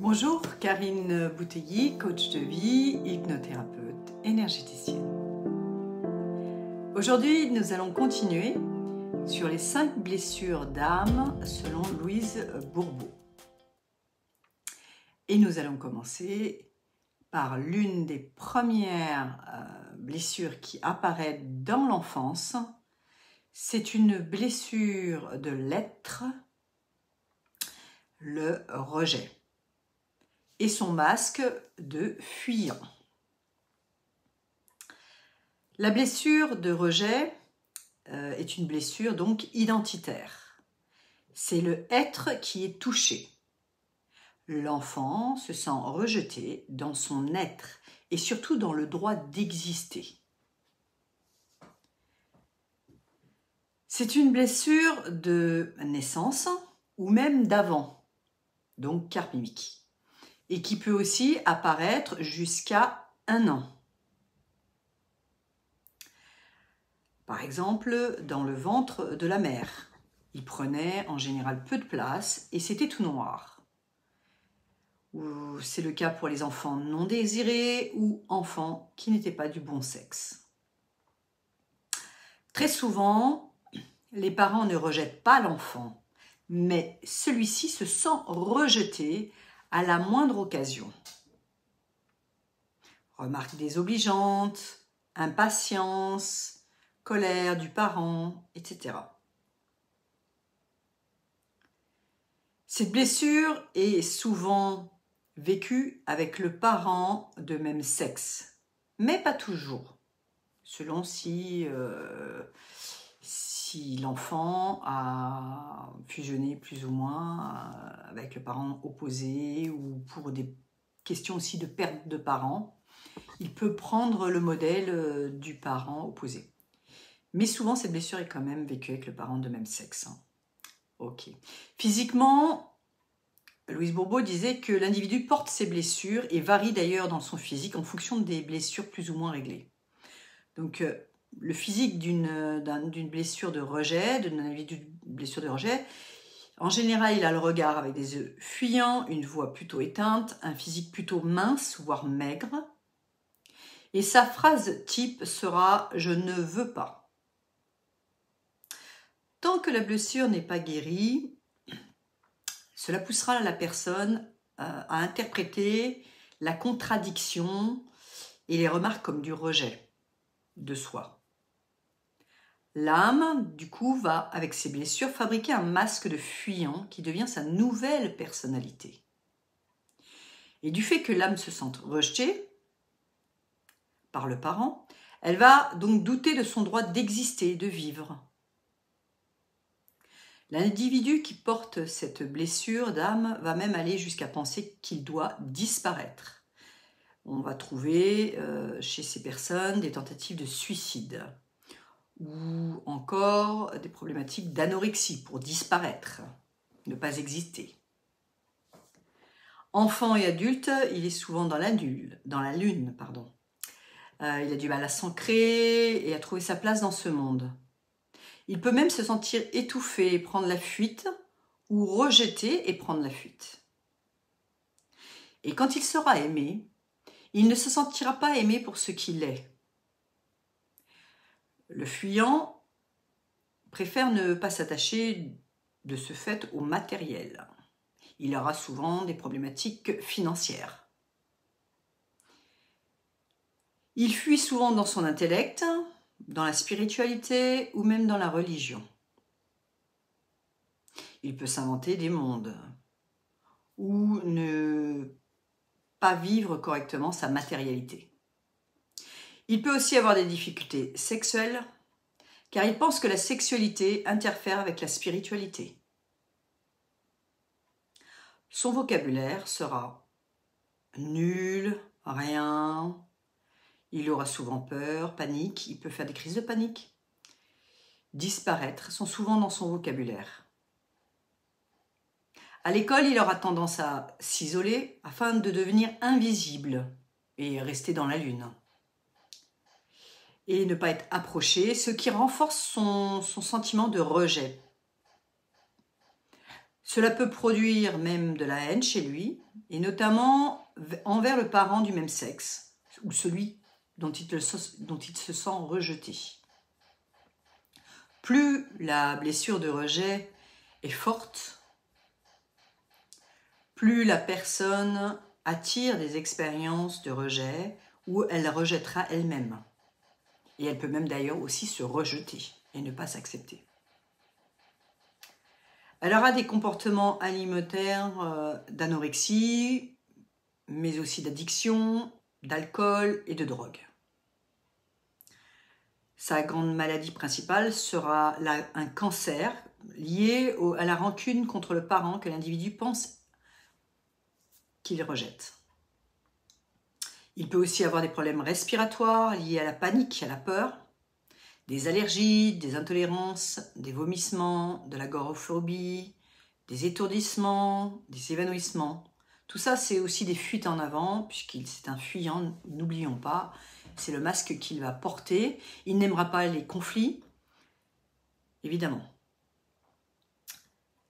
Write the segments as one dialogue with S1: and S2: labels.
S1: Bonjour, Karine Bouteilly, coach de vie, hypnothérapeute, énergéticienne. Aujourd'hui, nous allons continuer sur les 5 blessures d'âme selon Louise Bourbeau. Et nous allons commencer par l'une des premières blessures qui apparaît dans l'enfance. C'est une blessure de l'être, le rejet, et son masque de fuyant. La blessure de rejet est une blessure donc identitaire. C'est le être qui est touché. L'enfant se sent rejeté dans son être et surtout dans le droit d'exister. C'est une blessure de naissance ou même d'avant, donc karmique, et qui peut aussi apparaître jusqu'à 1 an. Par exemple, dans le ventre de la mère, il prenait en général peu de place et c'était tout noir. C'est le cas pour les enfants non désirés ou enfants qui n'étaient pas du bon sexe. Très souvent, les parents ne rejettent pas l'enfant, mais celui-ci se sent rejeté à la moindre occasion. Remarques désobligeantes, impatience, colère du parent, etc. Cette blessure est souvent vécue avec le parent de même sexe, mais pas toujours, selon si l'enfant a fusionné plus ou moins avec le parent opposé ou pour des questions aussi de perte de parents, il peut prendre le modèle du parent opposé. Mais souvent, cette blessure est quand même vécue avec le parent de même sexe. Ok. Physiquement, Louise Bourbeau disait que l'individu porte ses blessures et varie d'ailleurs dans son physique en fonction des blessures plus ou moins réglées. Donc, le physique d'une blessure de rejet, d'un individu de blessure de rejet, en général, il a le regard avec des yeux fuyants, une voix plutôt éteinte, un physique plutôt mince, voire maigre. Et sa phrase type sera « je ne veux pas ». Tant que la blessure n'est pas guérie, cela poussera la personne à interpréter la contradiction et les remarques comme du rejet de soi. L'âme, du coup, va, avec ses blessures, fabriquer un masque de fuyant qui devient sa nouvelle personnalité. Et du fait que l'âme se sente rejetée par le parent, elle va donc douter de son droit d'exister, de vivre. L'individu qui porte cette blessure d'âme va même aller jusqu'à penser qu'il doit disparaître. On va trouver chez ces personnes des tentatives de suicide ou encore des problématiques d'anorexie pour disparaître, ne pas exister. Enfant et adulte, il est souvent dans la lune. Il a du mal à s'ancrer et à trouver sa place dans ce monde. Il peut même se sentir étouffé et prendre la fuite, ou rejeté et prendre la fuite. Et quand il sera aimé, il ne se sentira pas aimé pour ce qu'il est. Le fuyant préfère ne pas s'attacher de ce fait au matériel. Il aura souvent des problématiques financières. Il fuit souvent dans son intellect, dans la spiritualité ou même dans la religion. Il peut s'inventer des mondes ou ne pas vivre correctement sa matérialité. Il peut aussi avoir des difficultés sexuelles car il pense que la sexualité interfère avec la spiritualité. Son vocabulaire sera nul, rien. Il aura souvent peur, panique, il peut faire des crises de panique. Disparaître sont souvent dans son vocabulaire. À l'école, il aura tendance à s'isoler afin de devenir invisible et rester dans la lune. Et ne pas être approché, ce qui renforce son sentiment de rejet. Cela peut produire même de la haine chez lui, et notamment envers le parent du même sexe, ou celui dont il se sent rejeté. Plus la blessure de rejet est forte, plus la personne attire des expériences de rejet où elle rejettera elle-même. Et elle peut même d'ailleurs aussi se rejeter et ne pas s'accepter. Elle aura des comportements alimentaires d'anorexie, mais aussi d'addiction, d'alcool et de drogue. Sa grande maladie principale sera un cancer lié à la rancune contre le parent que l'individu pense qu'il rejette. Il peut aussi avoir des problèmes respiratoires liés à la panique, à la peur, des allergies, des intolérances, des vomissements, de l'agoraphobie, des étourdissements, des évanouissements. Tout ça, c'est aussi des fuites en avant, puisqu'il c'est un fuyant, n'oublions pas, c'est le masque qu'il va porter. Il n'aimera pas les conflits, évidemment.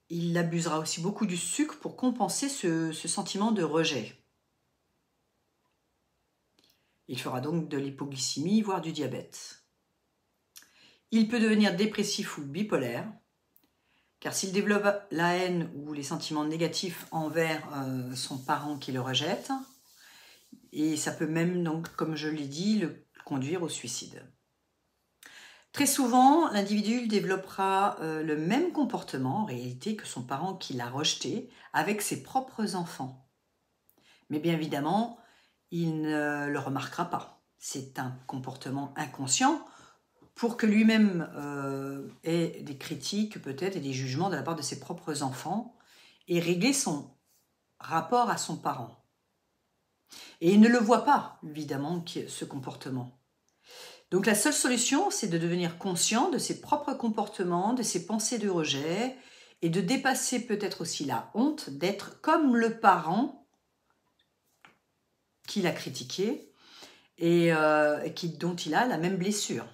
S1: Il abusera aussi beaucoup du sucre pour compenser ce sentiment de rejet. Il fera donc de l'hypoglycémie, voire du diabète. Il peut devenir dépressif ou bipolaire, car s'il développe la haine ou les sentiments négatifs envers son parent qui le rejette, et ça peut même, donc, comme je l'ai dit, le conduire au suicide. Très souvent, l'individu développera le même comportement, en réalité, que son parent qui l'a rejeté, avec ses propres enfants. Mais bien évidemment, il ne le remarquera pas. C'est un comportement inconscient pour que lui-même ait des critiques peut-être et des jugements de la part de ses propres enfants et régler son rapport à son parent. Et il ne le voit pas, évidemment, ce comportement. Donc la seule solution, c'est de devenir conscient de ses propres comportements, de ses pensées de rejet et de dépasser peut-être aussi la honte d'être comme le parent qu'il a critiqué et dont il a la même blessure.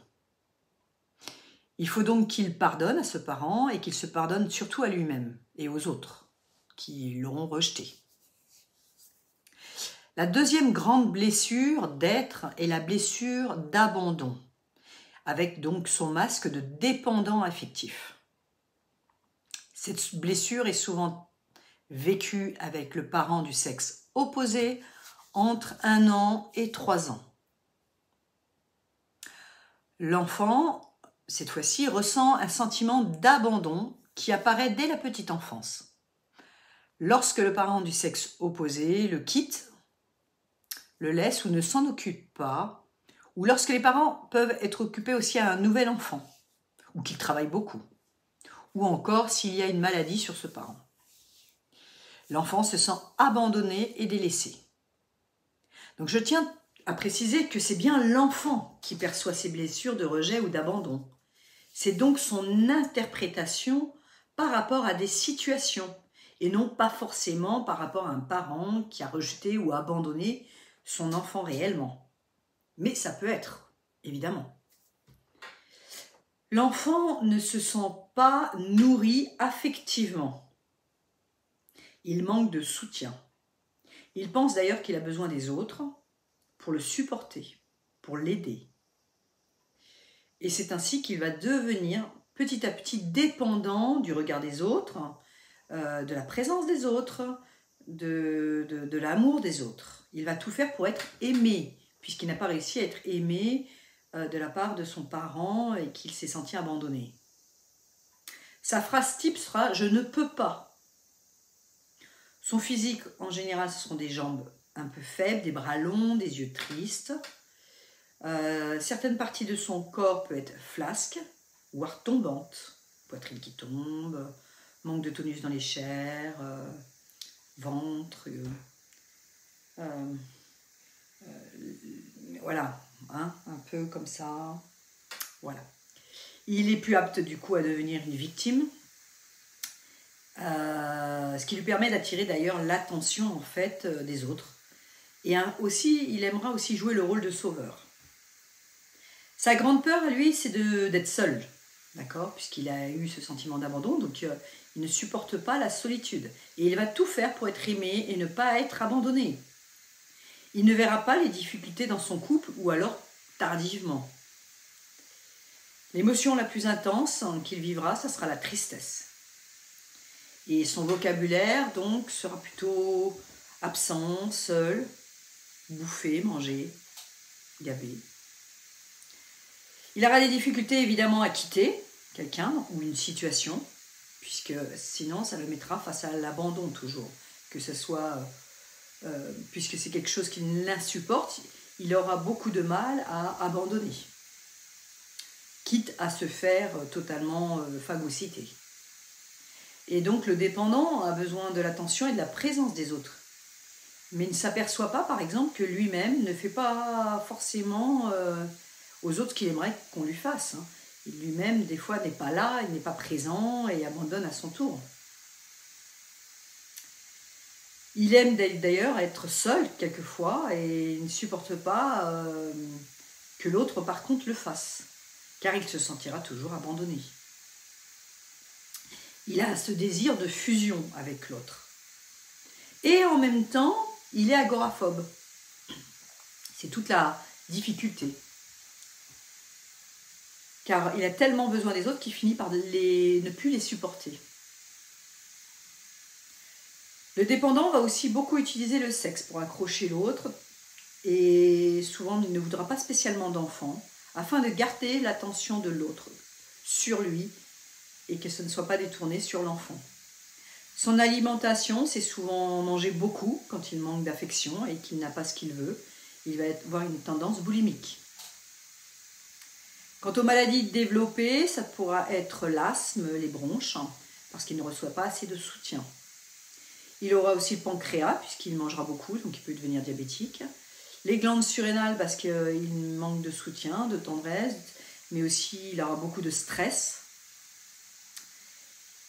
S1: Il faut donc qu'il pardonne à ce parent et qu'il se pardonne surtout à lui-même et aux autres qui l'auront rejeté. La deuxième grande blessure d'être est la blessure d'abandon, avec donc son masque de dépendant affectif. Cette blessure est souvent vécue avec le parent du sexe opposé entre 1 an et 3 ans. L'enfant, cette fois-ci, ressent un sentiment d'abandon qui apparaît dès la petite enfance. Lorsque le parent du sexe opposé le quitte, le laisse ou ne s'en occupe pas, ou lorsque les parents peuvent être occupés aussi à un nouvel enfant, ou qu'ils travaillent beaucoup, ou encore s'il y a une maladie sur ce parent. L'enfant se sent abandonné et délaissé. Donc je tiens à préciser que c'est bien l'enfant qui perçoit ces blessures de rejet ou d'abandon. C'est donc son interprétation par rapport à des situations, et non pas forcément par rapport à un parent qui a rejeté ou abandonné son enfant réellement. Mais ça peut être, évidemment. L'enfant ne se sent pas nourri affectivement. Il manque de soutien. Il pense d'ailleurs qu'il a besoin des autres pour le supporter, pour l'aider. Et c'est ainsi qu'il va devenir petit à petit dépendant du regard des autres, de la présence des autres, de l'amour des autres. Il va tout faire pour être aimé, puisqu'il n'a pas réussi à être aimé de la part de son parent et qu'il s'est senti abandonné. Sa phrase type sera « je ne peux pas ». Son physique, en général, ce sont des jambes un peu faibles, des bras longs, des yeux tristes. Certaines parties de son corps peuvent être flasques, voire tombantes. Poitrine qui tombe, manque de tonus dans les chairs, ventre, voilà, hein, un peu comme ça, voilà. Il est plus apte du coup à devenir une victime, ce qui lui permet d'attirer d'ailleurs l'attention en fait des autres. Et aussi, il aimera aussi jouer le rôle de sauveur. Sa grande peur à lui, c'est d'être seul, d'accord, puisqu'il a eu ce sentiment d'abandon, donc Il ne supporte pas la solitude. Et il va tout faire pour être aimé et ne pas être abandonné. Il ne verra pas les difficultés dans son couple ou alors tardivement. L'émotion la plus intense qu'il vivra, ça sera la tristesse. Et son vocabulaire, donc, sera plutôt absent, seul, bouffer, manger, gaver. Il aura des difficultés évidemment à quitter quelqu'un ou une situation, puisque sinon ça le mettra face à l'abandon toujours. Que ce soit, puisque c'est quelque chose qu'il l'insupporte, il aura beaucoup de mal à abandonner, quitte à se faire totalement phagocyter. Et donc le dépendant a besoin de l'attention et de la présence des autres. Mais il ne s'aperçoit pas, par exemple, que lui-même ne fait pas forcément aux autres ce qu'il aimerait qu'on lui fasse. Lui-même, des fois, n'est pas là, il n'est pas présent et abandonne à son tour. Il aime d'ailleurs être seul quelquefois et il ne supporte pas que l'autre, par contre, le fasse, car il se sentira toujours abandonné. Il a ce désir de fusion avec l'autre. Et en même temps, il est agoraphobe. C'est toute la difficulté. Car il a tellement besoin des autres qu'il finit par ne plus les supporter. Le dépendant va aussi beaucoup utiliser le sexe pour accrocher l'autre. Et souvent, il ne voudra pas spécialement d'enfant, afin de garder l'attention de l'autre sur lui et que ce ne soit pas détourné sur l'enfant. Son alimentation, c'est souvent manger beaucoup quand il manque d'affection et qu'il n'a pas ce qu'il veut. Il va avoir une tendance boulimique. Quant aux maladies développées, ça pourra être l'asthme, les bronches, parce qu'il ne reçoit pas assez de soutien. Il aura aussi le pancréas, puisqu'il mangera beaucoup, donc il peut devenir diabétique. Les glandes surrénales, parce qu'il manque de soutien, de tendresse, mais aussi il aura beaucoup de stress.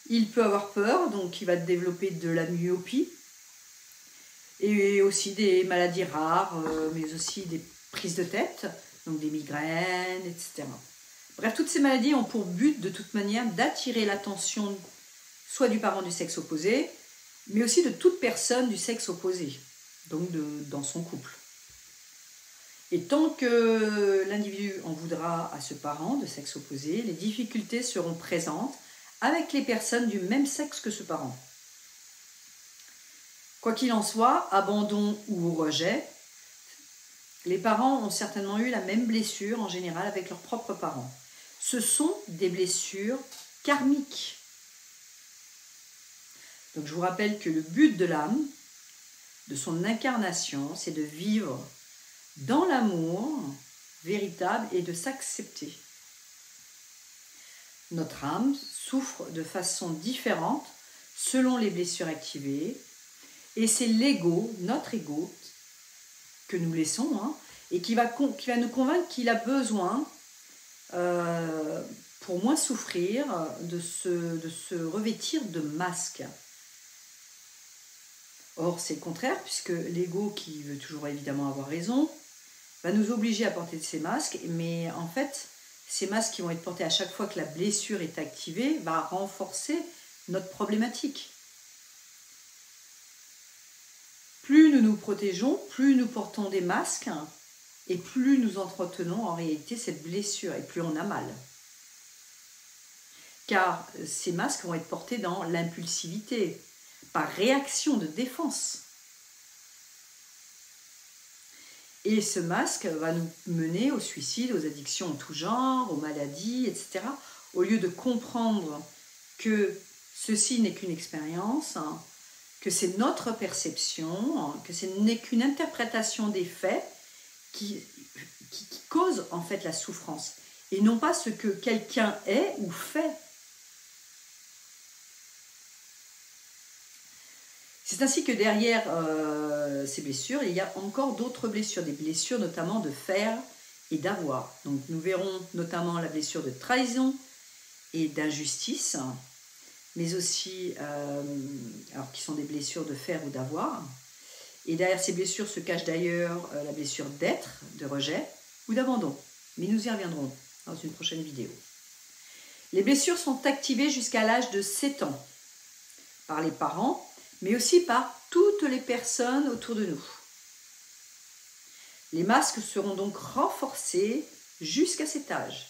S1: Il peut avoir peur, donc il va développer de la myopie et aussi des maladies rares, mais aussi des prises de tête, donc des migraines, etc. Bref, toutes ces maladies ont pour but de toute manière d'attirer l'attention soit du parent du sexe opposé, mais aussi de toute personne du sexe opposé, donc dans son couple. Et tant que l'individu en voudra à ce parent de sexe opposé, les difficultés seront présentes avec les personnes du même sexe que ce parent. Quoi qu'il en soit, abandon ou rejet, les parents ont certainement eu la même blessure en général avec leurs propres parents. Ce sont des blessures karmiques. Donc je vous rappelle que le but de l'âme, de son incarnation, c'est de vivre dans l'amour véritable et de s'accepter. Notre âme souffre de façon différente selon les blessures activées et c'est l'ego, notre ego, que nous laissons et qui va nous convaincre qu'il a besoin, pour moins souffrir, de se revêtir de masques. Or, c'est le contraire, puisque l'ego, qui veut toujours évidemment avoir raison, va nous obliger à porter ces masques, mais en fait, ces masques qui vont être portés à chaque fois que la blessure est activée va renforcer notre problématique. Plus nous nous protégeons, plus nous portons des masques et plus nous entretenons en réalité cette blessure et plus on a mal. Car ces masques vont être portés dans l'impulsivité, par réaction de défense. Et ce masque va nous mener au suicide, aux addictions en tout genre, aux maladies, etc. Au lieu de comprendre que ceci n'est qu'une expérience, que c'est notre perception, que ce n'est qu'une interprétation des faits qui cause en fait la souffrance, et non pas ce que quelqu'un est ou fait. C'est ainsi que derrière ces blessures, il y a encore d'autres blessures, des blessures notamment de faire et d'avoir. Donc nous verrons notamment la blessure de trahison et d'injustice, mais aussi, alors qui sont des blessures de faire ou d'avoir. Et derrière ces blessures se cache d'ailleurs la blessure d'être, de rejet ou d'abandon. Mais nous y reviendrons dans une prochaine vidéo. Les blessures sont activées jusqu'à l'âge de 7 ans. par les parents, mais aussi par toutes les personnes autour de nous. Les masques seront donc renforcés jusqu'à cet âge.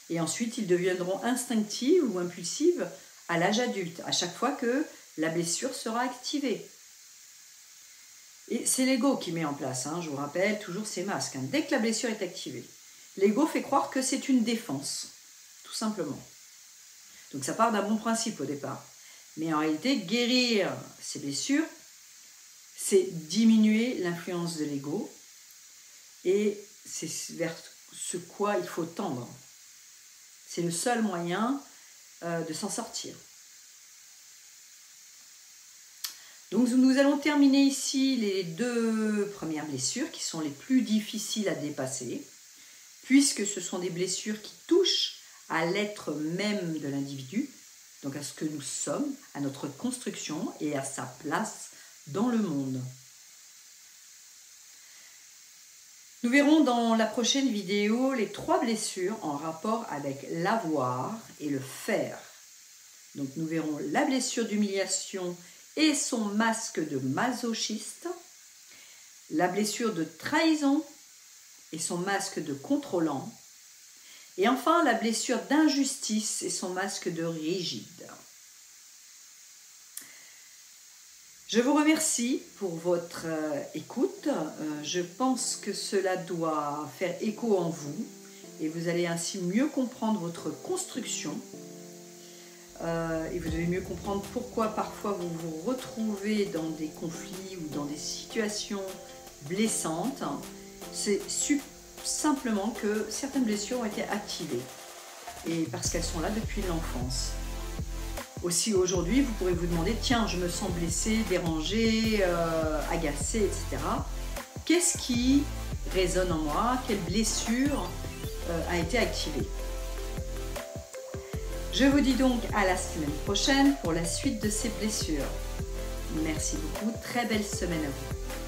S1: Et ensuite, ils deviendront instinctifs ou impulsifs à l'âge adulte, à chaque fois que la blessure sera activée. Et c'est l'ego qui met en place, je vous rappelle toujours ces masques. Dès que la blessure est activée, l'ego fait croire que c'est une défense, tout simplement. Donc ça part d'un bon principe au départ. Mais en réalité, guérir ces blessures, c'est diminuer l'influence de l'ego et c'est vers ce quoi il faut tendre. C'est le seul moyen de s'en sortir. Donc nous allons terminer ici les 2 premières blessures qui sont les plus difficiles à dépasser, puisque ce sont des blessures qui touchent à l'être même de l'individu, donc à ce que nous sommes, à notre construction et à sa place dans le monde. Nous verrons dans la prochaine vidéo les 3 blessures en rapport avec l'avoir et le faire. Donc nous verrons la blessure d'humiliation et son masque de masochiste, la blessure de trahison et son masque de contrôlant, et enfin la blessure d'injustice et son masque de rigide. Je vous remercie pour votre écoute. Je pense que cela doit faire écho en vous et vous allez ainsi mieux comprendre votre construction. Et vous devez mieux comprendre pourquoi parfois vous vous retrouvez dans des conflits ou dans des situations blessantes. C'est simplement que certaines blessures ont été activées et parce qu'elles sont là depuis l'enfance. Aussi aujourd'hui, vous pourrez vous demander, tiens, je me sens blessé, dérangé, agacé, etc. Qu'est-ce qui résonne en moi? Quelle blessure a été activée? Je vous dis donc à la semaine prochaine pour la suite de ces blessures. Merci beaucoup, très belle semaine à vous.